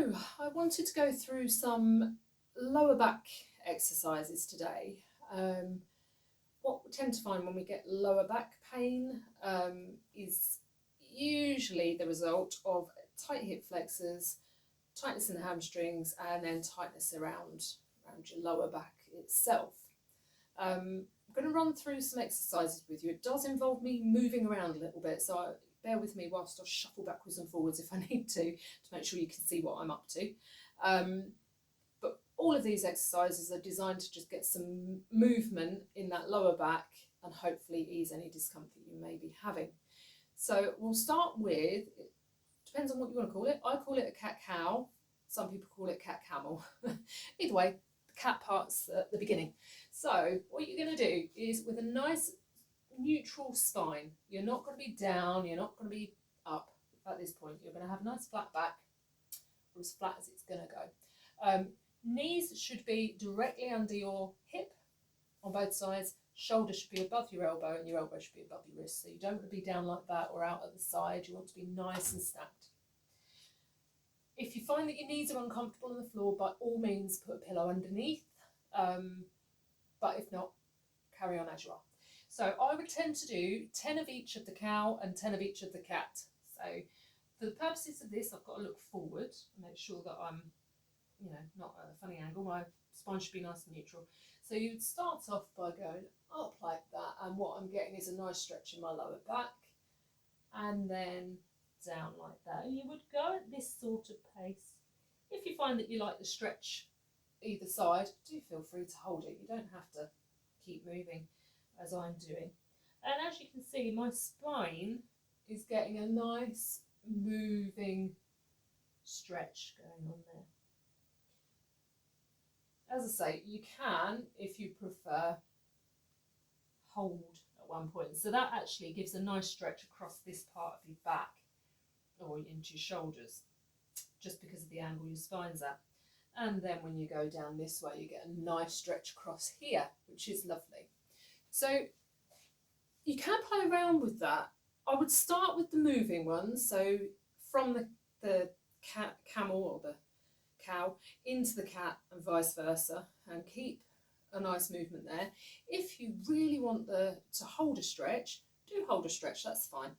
So I wanted to go through some lower back exercises today. What we tend to find when we get lower back pain is usually the result of tight hip flexors, tightness in the hamstrings, and then tightness around your lower back itself. I'm going to run through some exercises with you. It does involve me moving around a little bit, so bear with me whilst I shuffle backwards and forwards if I need to make sure you can see what I'm up to. But all of these exercises are designed to just get some movement in that lower back and hopefully ease any discomfort you may be having. So we'll start with, it depends on what you want to call it. I call it a cat-cow. Some people call it cat-camel. Either way, the cat part's at the beginning. So what you're going to do is, with a nice neutral spine, you're not going to be down, you're not going to be up at this point. You're going to have a nice flat back, or as flat as it's going to go. Knees should be directly under your hip on both sides. Shoulders should be above your elbow, and your elbow should be above your wrist. So you don't want to be down like that or out at the side. You want to be nice and stacked. If you find that your knees are uncomfortable on the floor, by all means put a pillow underneath. But if not, carry on as you are. So I would tend to do 10 of each of the cow and 10 of each of the cat. So for the purposes of this, I've got to look forward and make sure that I'm, not at a funny angle. My spine should be nice and neutral. So you'd start off by going up like that, and what I'm getting is a nice stretch in my lower back, and then down like that. And you would go at this sort of pace. If you find that you like the stretch either side, do feel free to hold it. You don't have to keep moving as I'm doing. And as you can see, my spine is getting a nice moving stretch going on there. As I say, you can, if you prefer, hold at one point. So that actually gives a nice stretch across this part of your back or into your shoulders, just because of the angle your spine's at. And then when you go down this way, you get a nice stretch across here, which is lovely. So you can play around with that. I would start with the moving ones, so from the camel or the cow into the cat and vice versa, and keep a nice movement there. If you really want to hold a stretch, do hold a stretch, that's fine.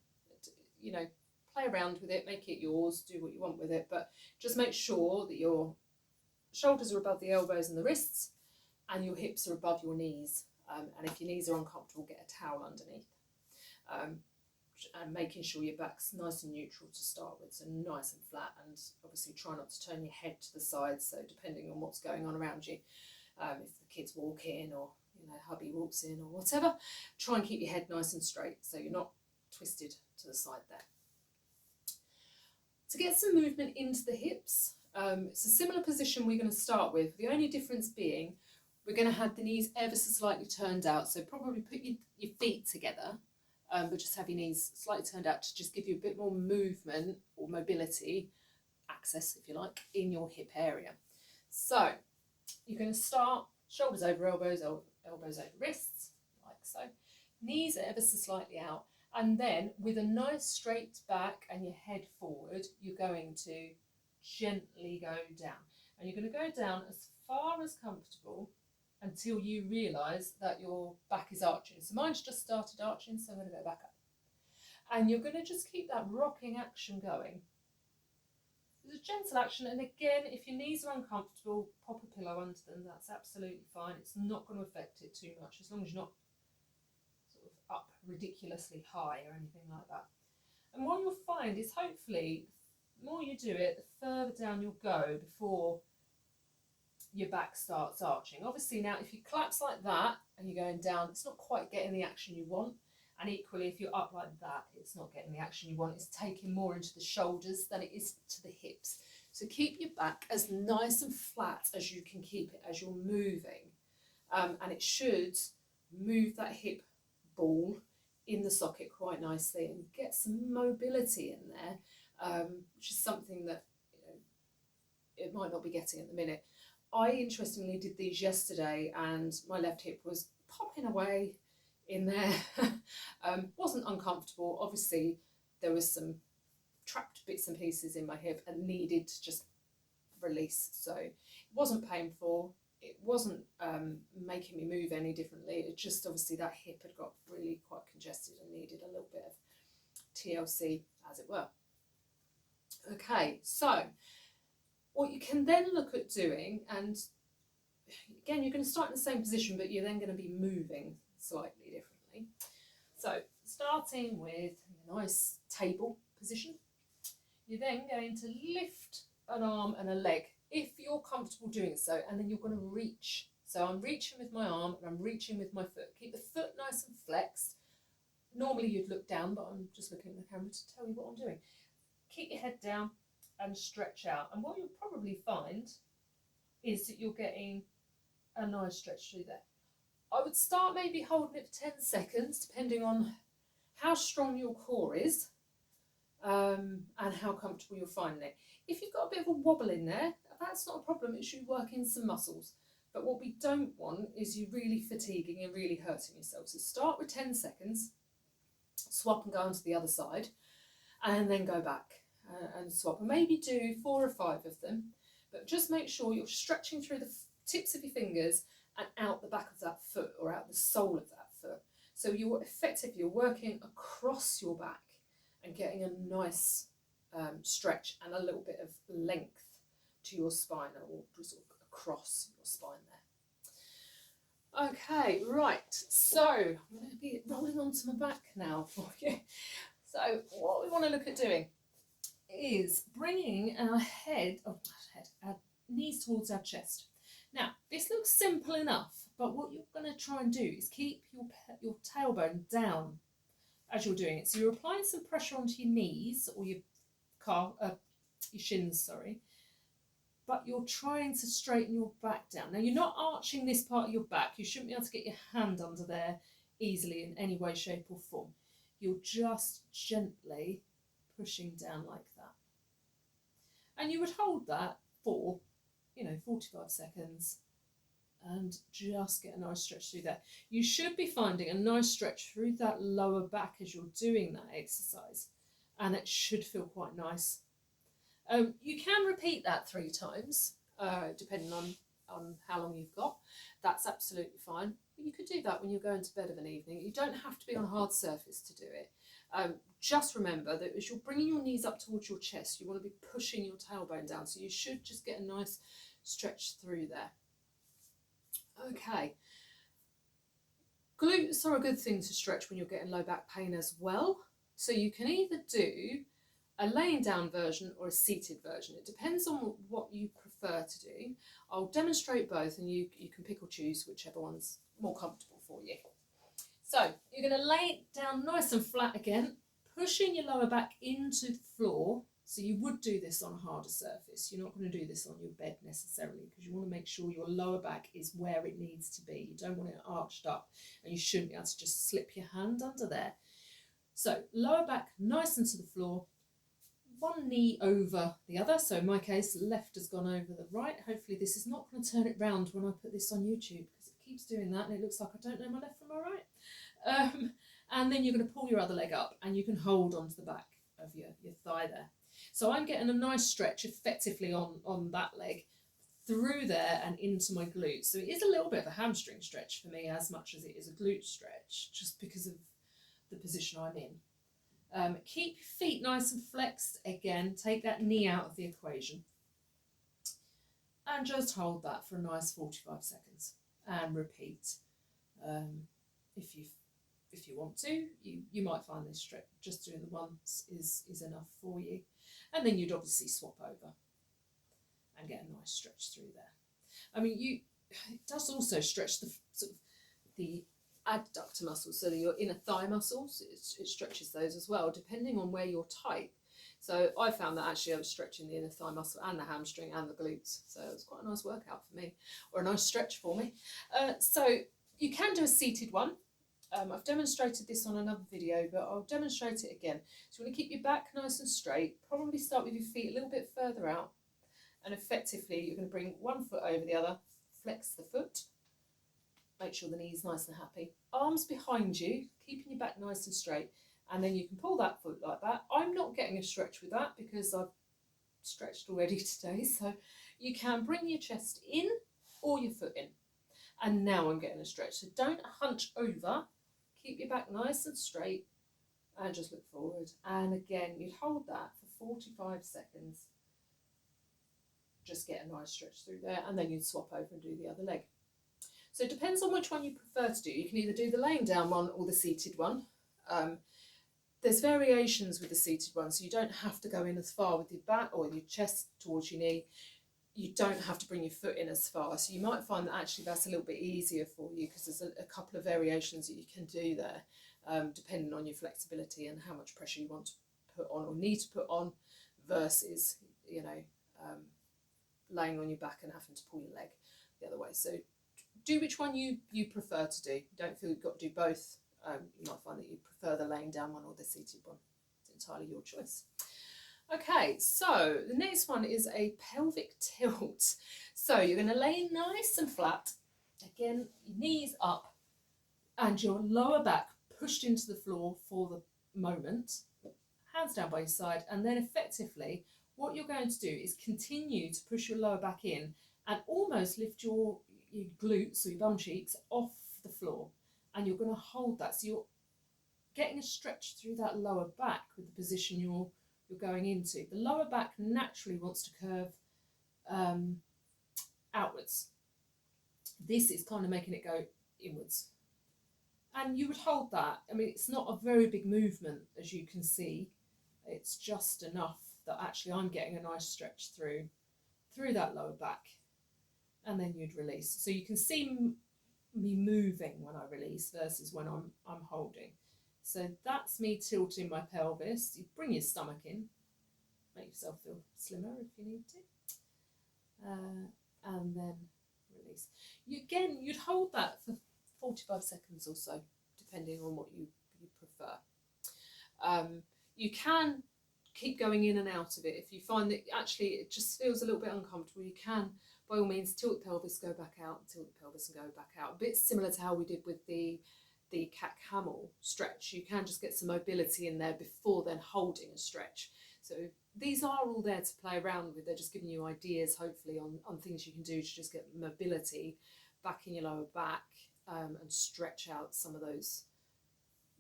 Play around with it, make it yours, do what you want with it, but just make sure that your shoulders are above the elbows and the wrists, and your hips are above your knees. And if your knees are uncomfortable, get a towel underneath. And making sure your back's nice and neutral to start with, so nice and flat, and obviously try not to turn your head to the side, so depending on what's going on around you, if the kids walk in or hubby walks in or whatever, try and keep your head nice and straight so you're not twisted to the side there. To get some movement into the hips, it's a similar position we're going to start with, the only difference being we're going to have the knees ever so slightly turned out, so probably put your feet together, but just have your knees slightly turned out to just give you a bit more movement or mobility, access if you like, in your hip area. So you're going to start shoulders over elbows, elbows over wrists, like so. Knees are ever so slightly out, and then with a nice straight back and your head forward, you're going to gently go down. And you're going to go down as far as comfortable until you realise that your back is arching. So mine's just started arching, so I'm going to go back up. And you're going to just keep that rocking action going. There's a gentle action, and again, if your knees are uncomfortable, pop a pillow under them, that's absolutely fine. It's not going to affect it too much, as long as you're not sort of up ridiculously high or anything like that. And what you'll find is, hopefully, the more you do it, the further down you'll go before your back starts arching. Obviously now, if you collapse like that and you're going down, it's not quite getting the action you want. And equally, if you're up like that, it's not getting the action you want. It's taking more into the shoulders than it is to the hips. So keep your back as nice and flat as you can keep it as you're moving. And it should move that hip ball in the socket quite nicely and get some mobility in there, which is something that it might not be getting at the minute. I interestingly did these yesterday, and my left hip was popping away in there. Wasn't uncomfortable. Obviously, there was some trapped bits and pieces in my hip and needed to just release. So it wasn't painful. It wasn't making me move any differently. It just obviously that hip had got really quite congested and needed a little bit of TLC, as it were. Okay, so what you can then look at doing, and again, you're going to start in the same position, but you're then going to be moving slightly differently. So starting with a nice table position, you're then going to lift an arm and a leg if you're comfortable doing so, and then you're going to reach. So I'm reaching with my arm and I'm reaching with my foot. Keep the foot nice and flexed. Normally you'd look down, but I'm just looking at the camera to tell you what I'm doing. Keep your head down and stretch out. And what you'll probably find is that you're getting a nice stretch through there. I would start maybe holding it for 10 seconds, depending on how strong your core is and how comfortable you're finding it. If you've got a bit of a wobble in there, that's not a problem. It should work in some muscles. But what we don't want is you really fatiguing and really hurting yourself. So start with 10 seconds, swap and go onto the other side, and then go back and swap. Maybe do 4 or 5 of them, but just make sure you're stretching through the tips of your fingers and out the back of that foot or out the sole of that foot. So you're effectively working across your back and getting a nice stretch and a little bit of length to your spine, or just across your spine there. Okay, right, so I'm going to be rolling onto my back now for you. So what we want to look at doing is bringing our our knees towards our chest. Now, this looks simple enough, but what you're going to try and do is keep your tailbone down as you're doing it. So you're applying some pressure onto your knees or your shins, sorry, but you're trying to straighten your back down. Now, you're not arching this part of your back. You shouldn't be able to get your hand under there easily in any way, shape or form. You're just gently pushing down like that. And you would hold that for 45 seconds and just get a nice stretch through there. You should be finding a nice stretch through that lower back as you're doing that exercise, and it should feel quite nice. You can repeat that 3 times, depending on how long you've got. That's absolutely fine. But you could do that when you're going to bed of an evening. You don't have to be on a hard surface to do it. Just remember that as you're bringing your knees up towards your chest, you want to be pushing your tailbone down. So you should just get a nice stretch through there. Okay. Glutes are a good thing to stretch when you're getting low back pain as well. So you can either do a laying down version or a seated version. It depends on what you prefer to do. I'll demonstrate both and you can pick or choose whichever one's more comfortable for you. So you're going to lay it down nice and flat again, pushing your lower back into the floor. So you would do this on a harder surface. You're not going to do this on your bed necessarily, because you want to make sure your lower back is where it needs to be. You don't want it arched up, and you shouldn't be able to just slip your hand under there. So lower back nice into the floor, one knee over the other. So in my case, left has gone over the right. Hopefully this is not going to turn it round when I put this on YouTube, because it keeps doing that and it looks like I don't know my left from my right. And then you're going to pull your other leg up and you can hold onto the back of your thigh there. So I'm getting a nice stretch effectively on that leg through there and into my glutes. So it is a little bit of a hamstring stretch for me as much as it is a glute stretch, just because of the position I'm in. Keep your feet nice and flexed. Again, take that knee out of the equation. And just hold that for a nice 45 seconds and repeat. If you want to, you might find this stretch just doing the once is enough for you. And then you'd obviously swap over and get a nice stretch through there. I mean, it does also stretch the sort of the adductor muscles, so your inner thigh muscles. It stretches those as well, depending on where you're tight. So I found that actually I was stretching the inner thigh muscle and the hamstring and the glutes. So it was quite a nice workout for me, or a nice stretch for me. So you can do a seated one. I've demonstrated this on another video, but I'll demonstrate it again. So you want to keep your back nice and straight, probably start with your feet a little bit further out, and effectively you're going to bring one foot over the other, flex the foot, make sure the knee's nice and happy, arms behind you, keeping your back nice and straight, and then you can pull that foot like that. I'm not getting a stretch with that because I've stretched already today. So you can bring your chest in or your foot in. And now I'm getting a stretch. So don't hunch over. Keep your back nice and straight and just look forward. And again, you'd hold that for 45 seconds. Just get a nice stretch through there, and then you'd swap over and do the other leg. So it depends on which one you prefer to do. You can either do the laying down one or the seated one. There's variations with the seated one, so you don't have to go in as far with your back or your chest towards your knee. You don't have to bring your foot in as far. So you might find that actually that's a little bit easier for you, because there's a couple of variations that you can do there, depending on your flexibility and how much pressure you want to put on or need to put on, versus, you know, laying on your back and having to pull your leg the other way. So do which one you prefer to do. Don't feel you've got to do both. You might find that you prefer the laying down one or the seated one. It's entirely your choice. Okay, so the next one is a pelvic tilt. So you're going to lay nice and flat. Again, your knees up and your lower back pushed into the floor for the moment. Hands down by your side, and then effectively what you're going to do is continue to push your lower back in and almost lift your glutes or your bum cheeks off the floor, and you're going to hold that. So you're getting a stretch through that lower back with the position you're going into. The lower back naturally wants to curve outwards. This is kind of making it go inwards. And you would hold that. I mean, it's not a very big movement, as you can see. It's just enough that actually I'm getting a nice stretch through that lower back. And then you'd release. So you can see me moving when I release versus when I'm holding. So that's me tilting my pelvis. You bring your stomach in, make yourself feel slimmer if you need to, and then release. You'd hold that for 45 seconds or so, depending on what you prefer. You can keep going in and out of it. If you find that actually it just feels a little bit uncomfortable, you can by all means tilt the pelvis, go back out, tilt the pelvis and go back out. A bit similar to how we did with the cat-camel stretch. You can just get some mobility in there before then holding a stretch. So these are all there to play around with. They're just giving you ideas, hopefully, on things you can do to just get mobility back in your lower back, and stretch out some of those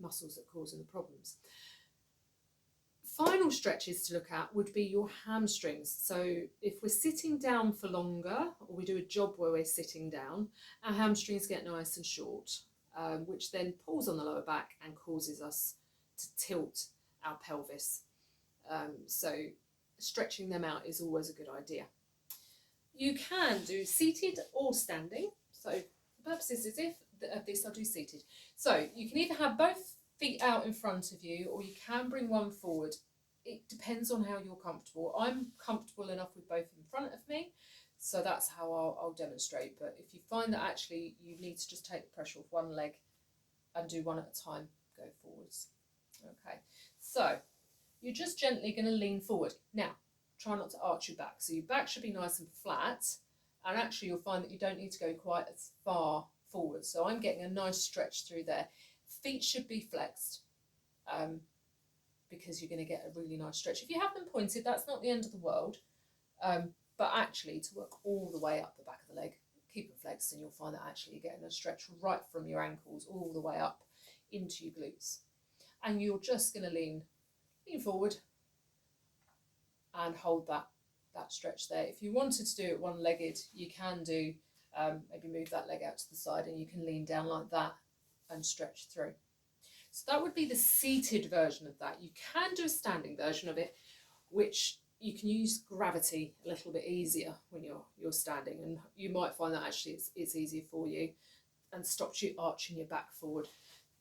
muscles that are causing the problems. Final stretches to look at would be your hamstrings. So if we're sitting down for longer, or we do a job where we're sitting down, our hamstrings get nice and short, which then pulls on the lower back and causes us to tilt our pelvis. So stretching them out is always a good idea. You can do seated or standing. So the purposes of this, I'll do seated. So you can either have both feet out in front of you, or you can bring one forward. It depends on how you're comfortable. I'm comfortable enough with both in front of me, so that's how I'll demonstrate. But if you find that actually you need to just take the pressure off one leg and do one at a time, go forwards. Okay, so you're just gently going to lean forward. Now, try not to arch your back. So your back should be nice and flat, and actually you'll find that you don't need to go quite as far forward. So I'm getting a nice stretch through there. Feet should be flexed, because you're going to get a really nice stretch. If you have them pointed, that's not the end of the world, but actually to work all the way up the back of the leg, keep them flexed, and you'll find that actually you're getting a stretch right from your ankles all the way up into your glutes. And you're just going to lean forward and hold that stretch there. If you wanted to do it one-legged, you can do, maybe move that leg out to the side and you can lean down like that and stretch through. So that would be the seated version of that. You can do a standing version of it, which you can use gravity a little bit easier when you're standing, and you might find that actually it's easier for you and stops you arching your back forward.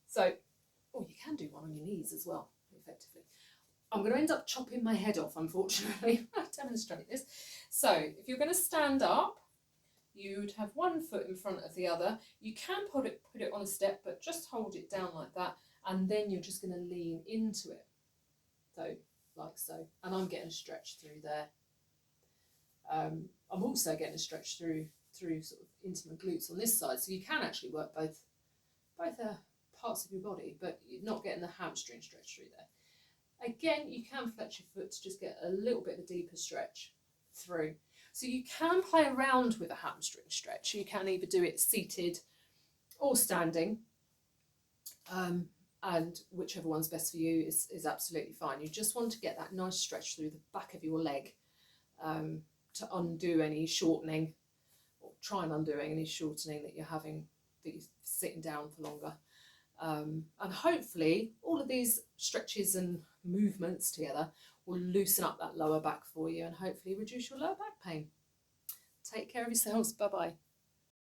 So, you can do one on your knees as well, effectively. I'm going to end up chopping my head off, unfortunately, to demonstrate this. So if you're going to stand up, you'd have one foot in front of the other. You can put it on a step, but just hold it down like that, and then you're just going to lean into it. So, like so. And I'm getting a stretch through there. I'm also getting a stretch through sort of into my glutes on this side. So you can actually work both parts of your body, but you're not getting the hamstring stretch through there. Again, you can flex your foot to just get a little bit of a deeper stretch through. So you can play around with a hamstring stretch. You can either do it seated or standing, and whichever one's best for you is absolutely fine. You just want to get that nice stretch through the back of your leg to undo any shortening, or try and undo any shortening that you're having, that you're sitting down for longer. And hopefully all of these stretches and movements together will loosen up that lower back for you and hopefully reduce your lower back pain. Take care of yourselves. Bye bye.